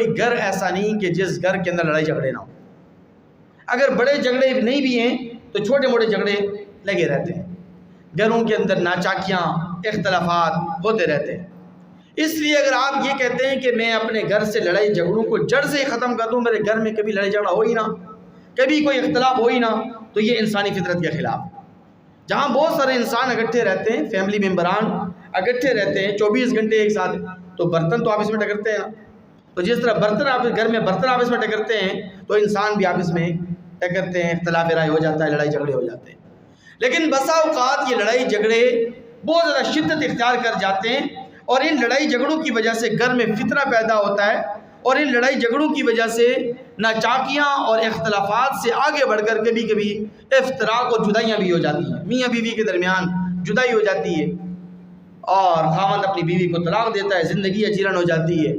کوئی گھر ایسا نہیں کہ جس گھر کے اندر لڑائی جھگڑے نہ ہو. اگر بڑے جھگڑے نہیں بھی ہیں تو چھوٹے موٹے جھگڑے لگے رہتے ہیں. گھروں کے اندر ناچاکیاں، اختلافات ہوتے رہتے ہیں. اس لیے اگر آپ یہ کہتے ہیں کہ میں اپنے گھر سے لڑائی جھگڑوں کو جڑ سے ختم کر دوں، میرے گھر میں کبھی لڑائی جھگڑا ہو ہی نہ، کبھی کوئی اختلاف ہو ہی نہ، تو یہ انسانی فطرت کے خلاف. جہاں بہت سارے انسان اکٹھے رہتے ہیں، فیملی ممبران اکٹھے رہتے ہیں 24 گھنٹے ایک ساتھ، تو برتن تو آپس میں ٹکرتے ہیں نا. تو جس طرح برتن گھر میں برتن آپس میں ٹکرتے ہیں تو انسان بھی آپس میں ٹکرتے ہیں، اختلاف رائے ہو جاتا ہے، لڑائی جھگڑے ہو جاتے ہیں. لیکن بسا اوقات یہ لڑائی جھگڑے بہت زیادہ شدت اختیار کر جاتے ہیں، اور ان لڑائی جھگڑوں کی وجہ سے گھر میں فتنہ پیدا ہوتا ہے، اور ان لڑائی جھگڑوں کی وجہ سے ناچاکیاں اور اختلافات سے آگے بڑھ کر کبھی کبھی افتراق اور جدائیاں بھی ہو جاتی ہیں. میاں بیوی کے درمیان جدائی ہو جاتی ہے، اور خاوند اپنی بیوی کو طلاق دیتا ہے، زندگی اجیرن ہو جاتی ہے،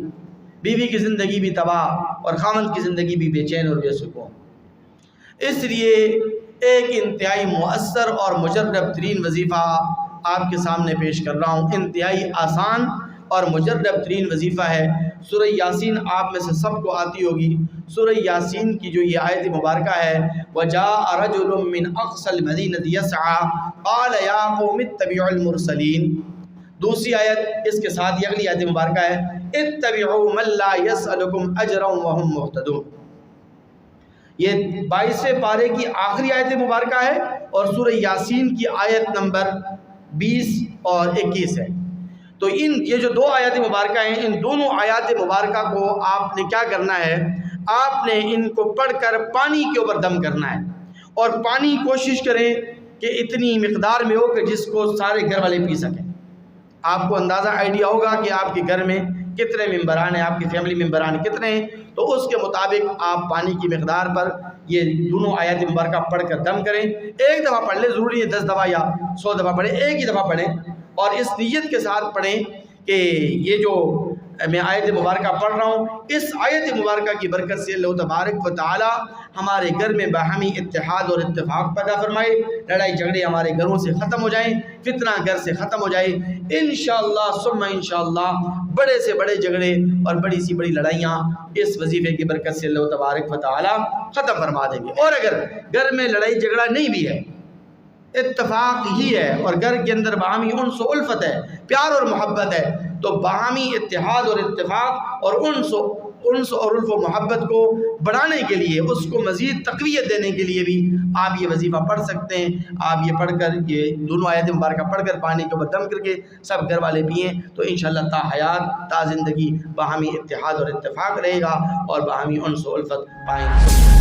بیوی کی زندگی بھی تباہ اور خاوند کی زندگی بھی بے چین اور بے سکون. اس لیے ایک انتہائی مؤثر اور مجرب ترین وظیفہ آپ کے سامنے پیش کر رہا ہوں. انتہائی آسان اور مجرب ترین وظیفہ ہے. سورہ یاسین آپ میں سے سب کو آتی ہوگی. سورہ یاسین کی جو یہ آیت مبارکہ ہے، وَجَاءَ رَجُلٌ مِّنْ أَقْصَى الْمَدِينَةِ يَسْعَىٰ قَالَ يَا قَوْمِ اتَّبِعُوا الْمُرْسَلِينَ. دوسری آیت اس کے ساتھ یہ اگلی آیت مبارکہ ہے، اتَّبِعُوا مَن لَّا يَسْأَلُكُمْ أَجْرًا وَهُمْ مُهْتَدُونَ. یہ 22ویں پارے کی آخری آیت مبارکہ ہے، اور سورہ یاسین کی آیت نمبر 20 اور 21 ہے. تو یہ جو دو آیات مبارکہ ہیں، ان دونوں آیات مبارکہ کو آپ نے کیا کرنا ہے، آپ نے ان کو پڑھ کر پانی کے اوپر دم کرنا ہے. اور پانی کوشش کریں کہ اتنی مقدار میں ہو کہ جس کو سارے گھر والے پی سکیں. آپ کو اندازہ آئیڈیا ہوگا کہ آپ کے گھر میں کتنے ممبران ہیں، آپ کے فیملی ممبران کتنے ہیں، تو اس کے مطابق آپ پانی کی مقدار پر یہ دونوں آیات مبارکہ پڑھ کر دم کریں. ایک دفعہ پڑھ لیں، ضروری ہے 10 دفعہ یا 100 دفعہ پڑھیں، ایک ہی دفعہ پڑھیں، اور اس نیت کے ساتھ پڑھیں کہ یہ جو میں آیت مبارکہ پڑھ رہا ہوں، اس آیت مبارکہ کی برکت سے اللہ تبارک و تعالی ہمارے گھر میں باہمی اتحاد اور اتفاق پیدا فرمائے، لڑائی جھگڑے ہمارے گھروں سے ختم ہو جائیں، فتنہ گھر سے ختم ہو جائے. انشاءاللہ ثم انشاءاللہ بڑے سے بڑے جھگڑے اور بڑی سی بڑی لڑائیاں اس وظیفے کی برکت سے اللہ تبارک و تعالی ختم فرما دیں گے. اور اگر گھر میں لڑائی جھگڑا نہیں بھی ہے، اتفاق ہی ہے، اور گھر کے اندر باہمی انس و الفت ہے، پیار اور محبت ہے، تو باہمی اتحاد اور اتفاق اور انس اور الف و محبت کو بڑھانے کے لیے، اس کو مزید تقویت دینے کے لیے بھی آپ یہ وظیفہ پڑھ سکتے ہیں. آپ یہ پڑھ کر، یہ دونوں آیات مبارکہ پڑھ کر پانی کے اوپر دم کر کے سب گھر والے پئیں، تو انشاءاللہ تا حیات تا زندگی باہمی اتحاد اور اتفاق رہے گا، اور باہمی انس و الفت پائیں گے.